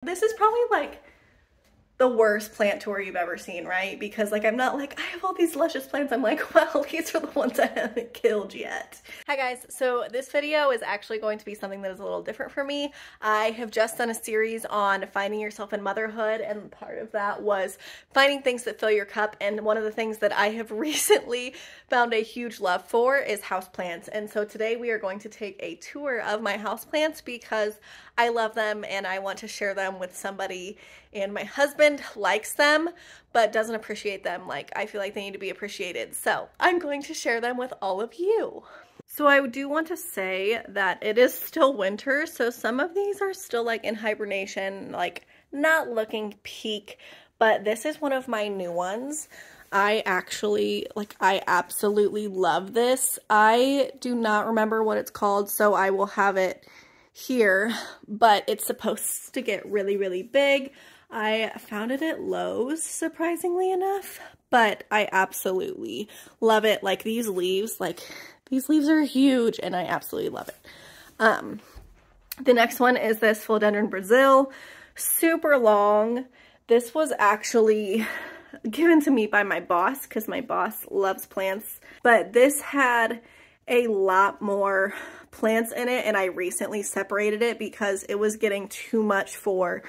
This is probably like the worst plant tour you've ever seen, right? Because like I'm not like, I have all these luscious plants. I'm like, well, these are the ones I haven't killed yet. Hi guys, so this video is actually going to be something that is a little different for me. I have just done a series on finding yourself in motherhood, and part of that was finding things that fill your cup, and one of the things that I have recently found a huge love for is houseplants. And so today we are going to take a tour of my houseplants because I love them and I want to share them with somebody, and my husband likes them but doesn't appreciate them like I feel like they need to be appreciated. So I'm going to share them with all of you. So I do want to say that it is still winter, so some of these are still like in hibernation, like not looking peak, but this is one of my new ones. I absolutely love this. I do not remember what it's called, so I will have it here, but it's supposed to get really, really big. I found it at Lowe's, surprisingly enough, but I absolutely love it. Like these leaves are huge and I absolutely love it. The next one is this Philodendron Brazil, super long. This was actually given to me by my boss because my boss loves plants, but this had a lot more plants in it and I recently separated it because it was getting too much for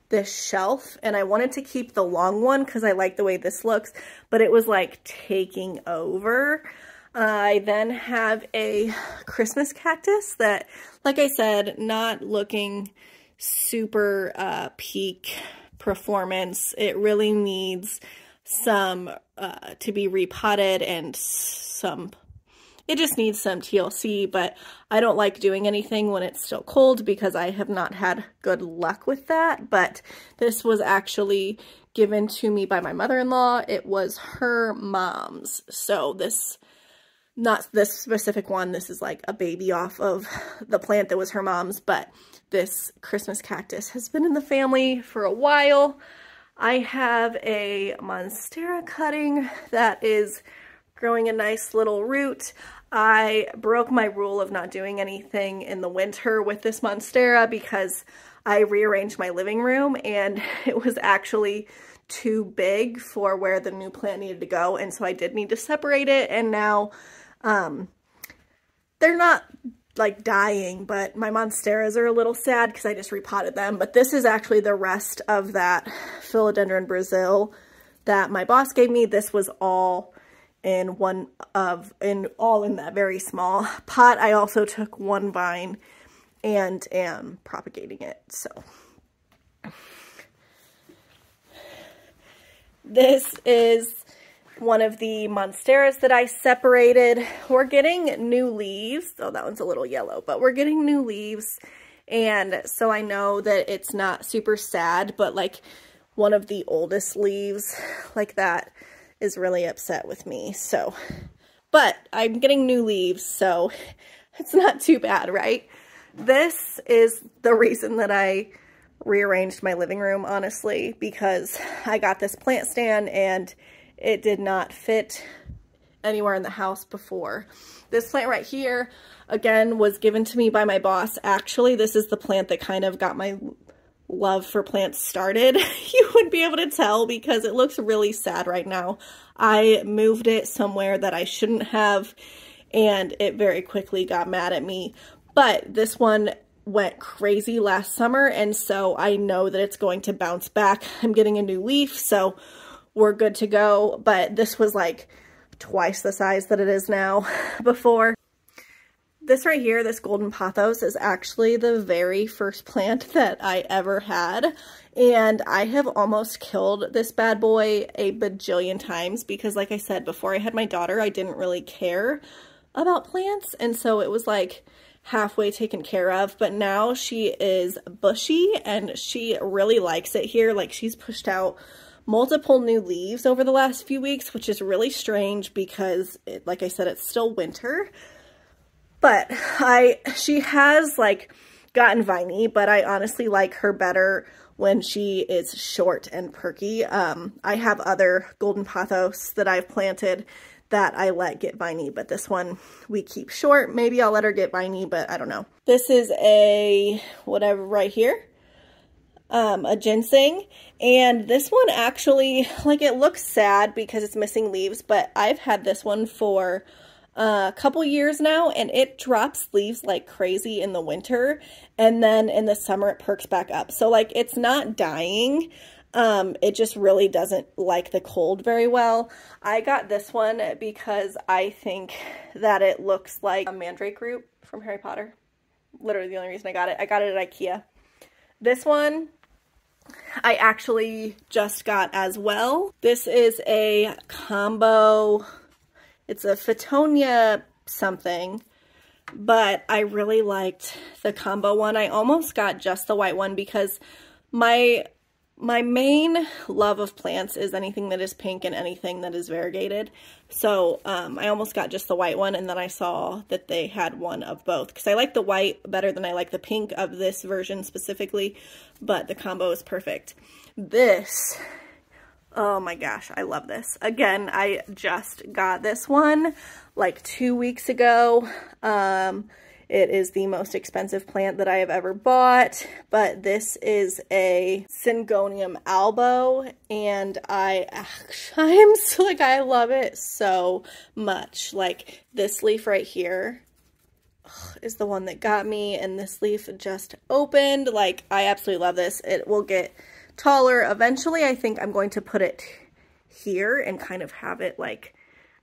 this shelf, and I wanted to keep the long one because I like the way this looks, but it was like taking over. I then have a Christmas cactus that, like I said, not looking super peak performance. It really needs some to be repotted and it just needs some TLC, but I don't like doing anything when it's still cold because I have not had good luck with that. But this was actually given to me by my mother-in-law. It was her mom's. So this, not this specific one, this is like a baby off of the plant that was her mom's, but this Christmas cactus has been in the family for a while. I have a Monstera cutting that is growing a nice little root. I broke my rule of not doing anything in the winter with this Monstera because I rearranged my living room and it was actually too big for where the new plant needed to go, and so I did need to separate it, and now they're not like dying, but my Monsteras are a little sad because I just repotted them. But this is actually the rest of that Philodendron Brazil that my boss gave me. This was all in all in that very small pot. I also took one vine and am propagating it. So this is one of the Monsteras that I separated. We're getting new leaves. Oh, that one's a little yellow, but we're getting new leaves. And so I know that it's not super sad, but like one of the oldest leaves like that is really upset with me. So, but I'm getting new leaves, so it's not too bad, right? This is the reason that I rearranged my living room, honestly, because I got this plant stand and it did not fit anywhere in the house before. This plant right here, again, was given to me by my boss. Actually, this is the plant that kind of got my love for plants started. You would be able to tell because it looks really sad right now. I moved it somewhere that I shouldn't have, and it very quickly got mad at me. But this one went crazy last summer, and so I know that it's going to bounce back. I'm getting a new leaf, so we're good to go. But this was like twice the size that it is now before. This right here, this golden pothos, is actually the very first plant that I ever had, and I have almost killed this bad boy a bajillion times because, like I said, before I had my daughter, I didn't really care about plants, and so it was like halfway taken care of. But now she is bushy and she really likes it here. Like, she's pushed out multiple new leaves over the last few weeks, which is really strange because, like I said, it's still winter. But she has like gotten viney, but I honestly like her better when she is short and perky. I have other golden pothos that I've planted that I let get viney, but this one we keep short. Maybe I'll let her get viney, but I don't know. This is a whatever right here. a ginseng. And this one actually, like, it looks sad because it's missing leaves, but I've had this one for a couple years now, and it drops leaves like crazy in the winter, and then in the summer it perks back up. So like, it's not dying. It just really doesn't like the cold very well. I got this one because I think that it looks like a mandrake root from Harry Potter. Literally the only reason I got it. I got it at IKEA. This one I actually just got as well. This is a combo. It's a Fittonia something, but I really liked the combo one. I almost got just the white one because my main love of plants is anything that is pink and anything that is variegated. So I almost got just the white one, and then I saw that they had one of both because I like the white better than I like the pink of this version specifically, but the combo is perfect. This, oh my gosh, I love this. Again, I just got this one like 2 weeks ago. It is the most expensive plant that I have ever bought, but this is a Syngonium albo, and I am so, like, I love it so much. Like, this leaf right here is the one that got me, and this leaf just opened. Like, I absolutely love this. It will get taller eventually. I think I'm going to put it here and kind of have it like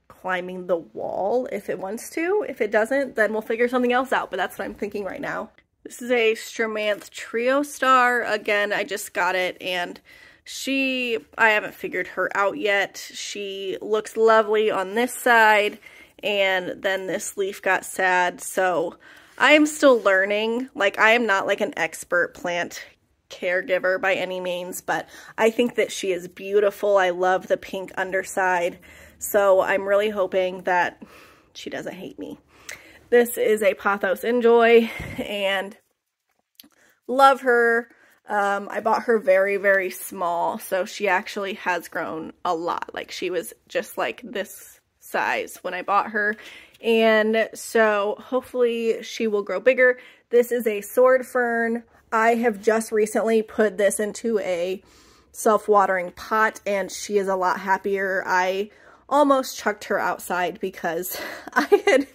climbing the wall if it wants to. If it doesn't, then we'll figure something else out, but that's what I'm thinking right now. This is a Stromanth Trio Star. Again, I just got it, and I haven't figured her out yet. She looks lovely on this side, and then this leaf got sad, so I am still learning. Like, I am not like an expert plant caregiver by any means, but I think that she is beautiful. I love the pink underside. So I'm really hoping that she doesn't hate me. This is a Pothos Enjoy, and love her. I bought her very, very small, so she actually has grown a lot. Like, she was just like this size when I bought her, and so hopefully she will grow bigger. This is a Sword Fern. I have just recently put this into a self-watering pot, and she is a lot happier. I almost chucked her outside because I had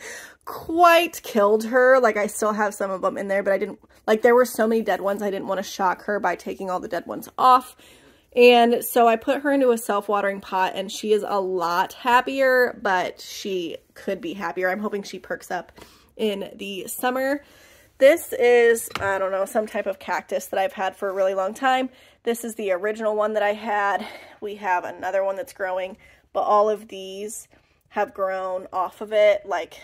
quite killed her. Like, I still have some of them in there, but I didn't, like, there were so many dead ones, I didn't want to shock her by taking all the dead ones off. And so I put her into a self-watering pot, and she is a lot happier, but she could be happier. I'm hoping she perks up in the summer. This is, I don't know, some type of cactus that I've had for a really long time. This is the original one that I had. We have another one that's growing, but all of these have grown off of it. Like,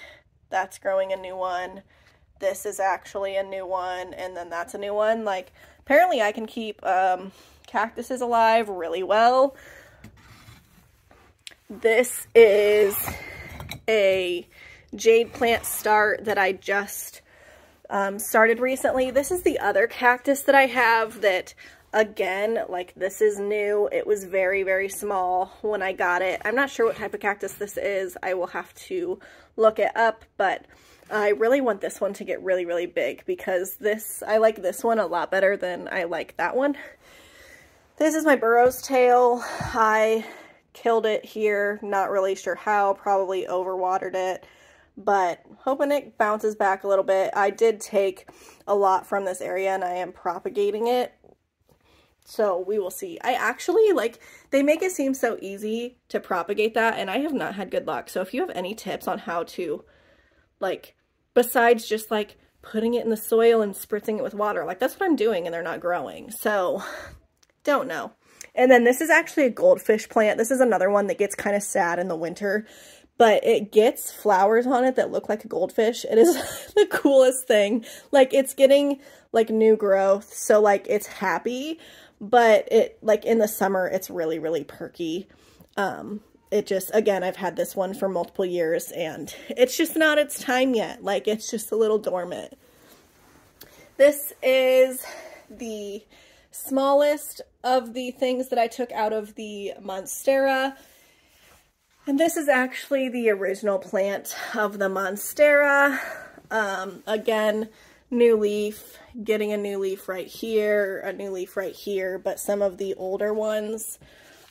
that's growing a new one. This is actually a new one, and then that's a new one. Like, apparently I can keep cactuses alive really well. This is a jade plant start that I just started recently. This is the other cactus that I have that, again, like, this is new. It was very, very small when I got it. I'm not sure what type of cactus this is. I will have to look it up, but I really want this one to get really, really big because I like this one a lot better than I like that one. This is my Burrow's Tail. I killed it here. Not really sure how. Probably overwatered it, but hoping it bounces back a little bit. I did take a lot from this area, and I am propagating it. So we will see. I actually, like, they make it seem so easy to propagate that, and I have not had good luck. So if you have any tips on how to, like, besides just, like, putting it in the soil and spritzing it with water, like, that's what I'm doing, and they're not growing. So, don't know. And then this is actually a goldfish plant. This is another one that gets kind of sad in the winter, but it gets flowers on it that look like a goldfish. It is the coolest thing. Like, it's getting, like, new growth, so, like, it's happy. But it, like, in the summer, it's really, really perky. It just, again, I've had this one for multiple years, and it's just not its time yet. Like, it's just a little dormant. This is the smallest of the things that I took out of the Monstera. And this is actually the original plant of the Monstera. Again, new leaf, getting a new leaf right here, a new leaf right here, but some of the older ones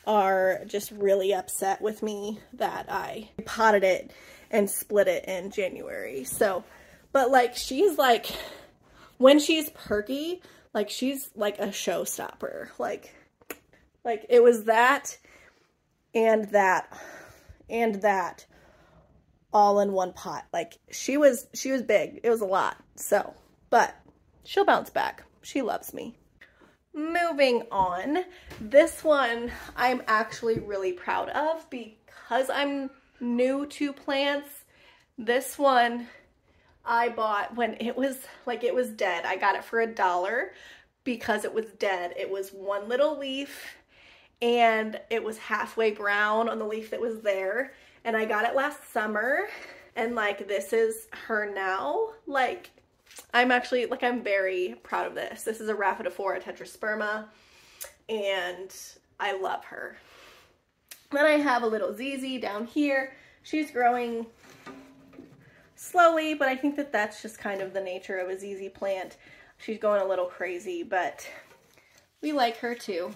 are just really upset with me that I potted it and split it in January. So, but like, she's like, when she's perky, like she's like a showstopper. Like it was that and that and that all in one pot. Like she was big. It was a lot. So, but she'll bounce back. She loves me. Moving on, this one I'm actually really proud of because I'm new to plants. This one I bought when it was like, it was dead. I got it for $1 because it was dead. It was one little leaf and it was halfway brown on the leaf that was there. And I got it last summer, and like, this is her now. Like, I'm actually, like, I'm very proud of this. This is a Rhaphidophora tetrasperma, and I love her. Then I have a little ZZ down here. She's growing slowly, but I think that that's just kind of the nature of a ZZ plant. She's going a little crazy, but we like her too.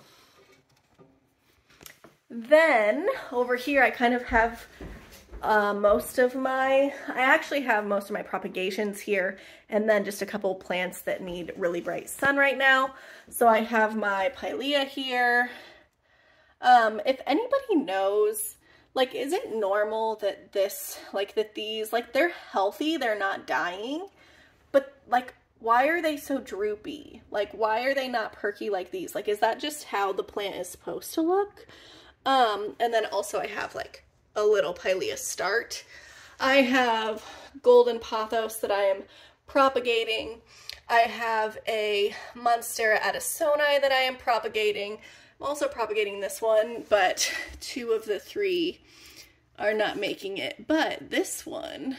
Then over here I kind of have I actually have most of my propagations here, and then just a couple plants that need really bright sun right now. So I have my Pilea here. If anybody knows, like, is it normal that these, like, they're healthy, they're not dying, but like, why are they so droopy? Like, why are they not perky like these? Like, is that just how the plant is supposed to look? And then also I have like a little Pilea start. I have golden pothos that I am propagating. I have a Monstera Addisoni that I am propagating. I'm also propagating this one, but 2 of the 3 are not making it. But this one's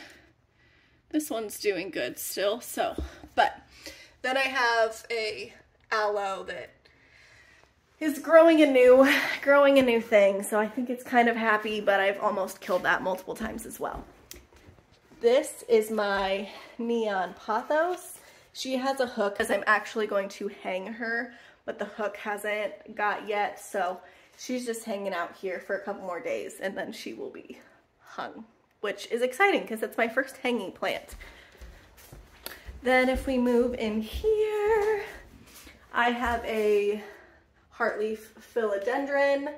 doing good still. So, but then I have a aloe that is growing a new thing. So I think it's kind of happy, but I've almost killed that multiple times as well. This is my neon pothos. She has a hook because I'm actually going to hang her, but the hook hasn't got yet. So she's just hanging out here for a couple more days and then she will be hung, which is exciting because it's my first hanging plant. Then if we move in here, I have a heartleaf philodendron.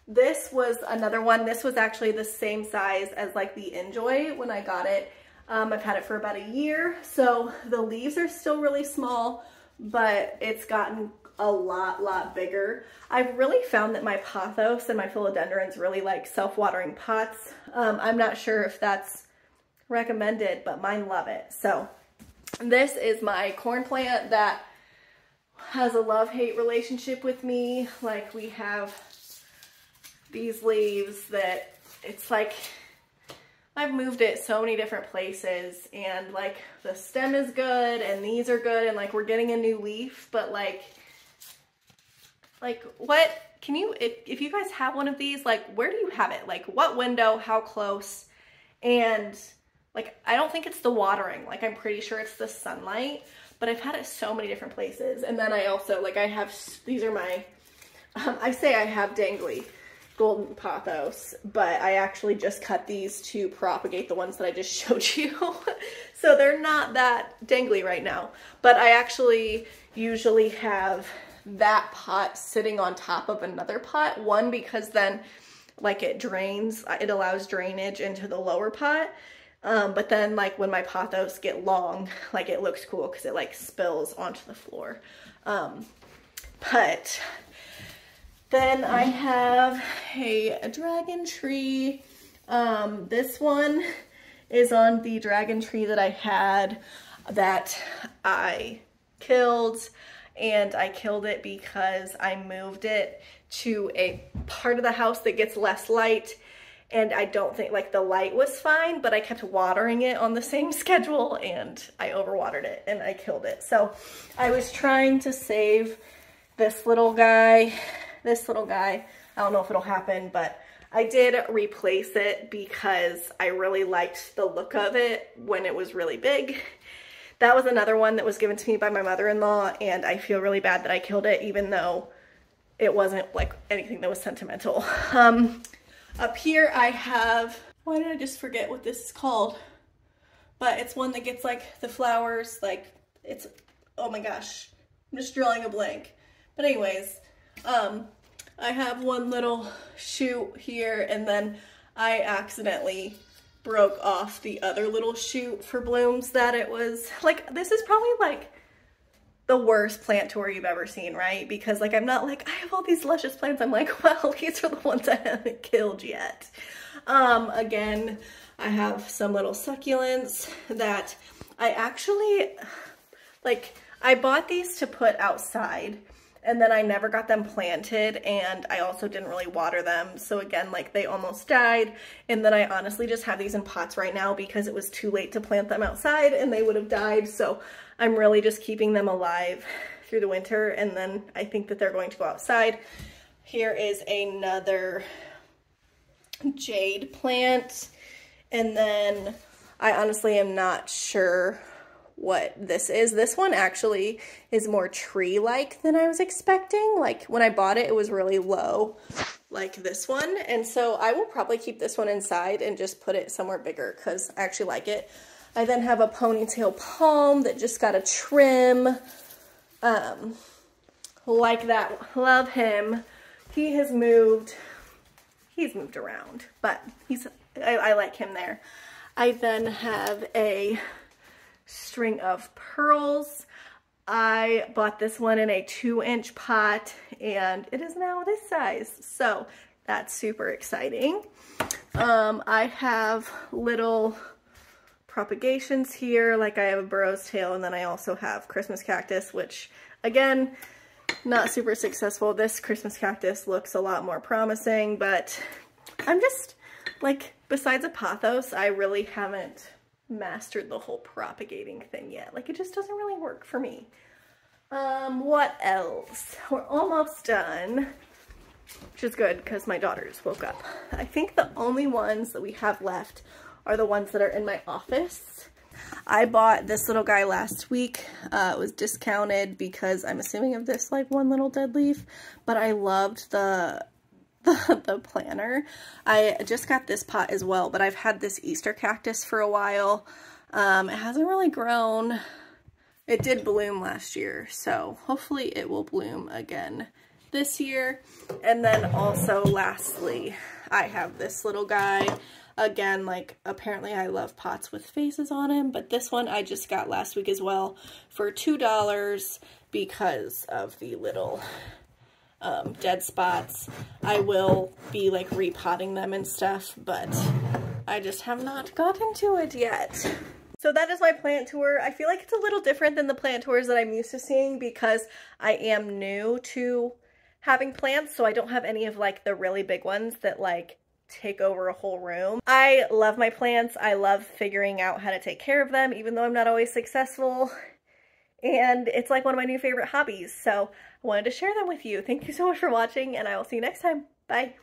This was another one. This was actually the same size as like the Enjoy when I got it. I've had it for about a year, so the leaves are still really small, but it's gotten a lot bigger. I've really found that my pothos and my philodendrons really like self-watering pots. I'm not sure if that's recommended, but mine love it. So this is my corn plant that has a love-hate relationship with me. Like, we have these leaves that it's like I've moved it so many different places, and like the stem is good and these are good, and like we're getting a new leaf, but like what can you, if you guys have one of these, like where do you have it? Like what window, how close? And like, I don't think it's the watering, like I'm pretty sure it's the sunlight, but I've had it so many different places. And then I also, like, I have, these are my, I say I have dangly golden pothos, but I actually just cut these to propagate the ones that I just showed you. So they're not that dangly right now, but I actually usually have that pot sitting on top of another pot. One, because then like it drains, it allows drainage into the lower pot. But then like when my pothos get long, like it looks cool because it like spills onto the floor. But then I have a dragon tree. This one is on the dragon tree that I had that I killed, and I killed it because I moved it to a part of the house that gets less light. And I don't think, like, the light was fine, but I kept watering it on the same schedule and I overwatered it and I killed it. So I was trying to save this little guy. I don't know if it'll happen, but I did replace it because I really liked the look of it when it was really big. that was another one that was given to me by my mother-in-law, and I feel really bad that I killed it, even though it wasn't like anything that was sentimental. Up here I have, why did I just forget what this is called? But it's one that gets like the flowers, like it's, oh my gosh, I'm just drawing a blank. But anyways, I have one little shoot here, and then I accidentally broke off the other little shoot for blooms that it was, like, this is probably like the worst plant tour you've ever seen, right? Because like, I'm not like, I have all these luscious plants. I'm like, well, these are the ones I haven't killed yet. Again, I have some little succulents that I actually, like, I bought these to put outside, and then I never got them planted, and I also didn't really water them. So again, like, they almost died. And then I honestly just have these in pots right now because it was too late to plant them outside and they would have died. So I'm really just keeping them alive through the winter, and then I think that they're going to go outside. Here is another jade plant, and then I honestly am not sure what this is. This one actually is more tree-like than I was expecting. Like, when I bought it, it was really low, like this one, and so I will probably keep this one inside and just put it somewhere bigger because I actually like it. I then have a ponytail palm that just got a trim, like that. Love him. He has moved, he's moved around, but I like him there. I then have a string of pearls. I bought this one in a 2-inch pot, and it is now this size, so that's super exciting. I have little propagations here, like I have a burro's tail, and then I also have Christmas cactus, which again, not super successful. This Christmas cactus looks a lot more promising, but I'm just like, besides a pothos, I really haven't mastered the whole propagating thing yet. Like, it just doesn't really work for me. What else? We're almost done, which is good because my daughters woke up. I think the only ones that we have left are the ones that are in my office. I bought this little guy last week. It was discounted because I'm assuming of this like one little dead leaf, but I loved the planter. I just got this pot as well, but I've had this Easter cactus for a while. It hasn't really grown. It did bloom last year, so hopefully it will bloom again this year. And then also lastly, I have this little guy. Again, like, apparently I love pots with faces on him, but this one I just got last week as well for $2 because of the little dead spots. I will be like repotting them and stuff, but I just have not gotten to it yet. So that is my plant tour. I feel like it's a little different than the plant tours that I'm used to seeing because I am new to having plants, so I don't have any of like the really big ones that like take over a whole room. I love my plants. I love figuring out how to take care of them, even though I'm not always successful. And it's like one of my new favorite hobbies. So I wanted to share them with you. Thank you so much for watching, and I will see you next time. Bye.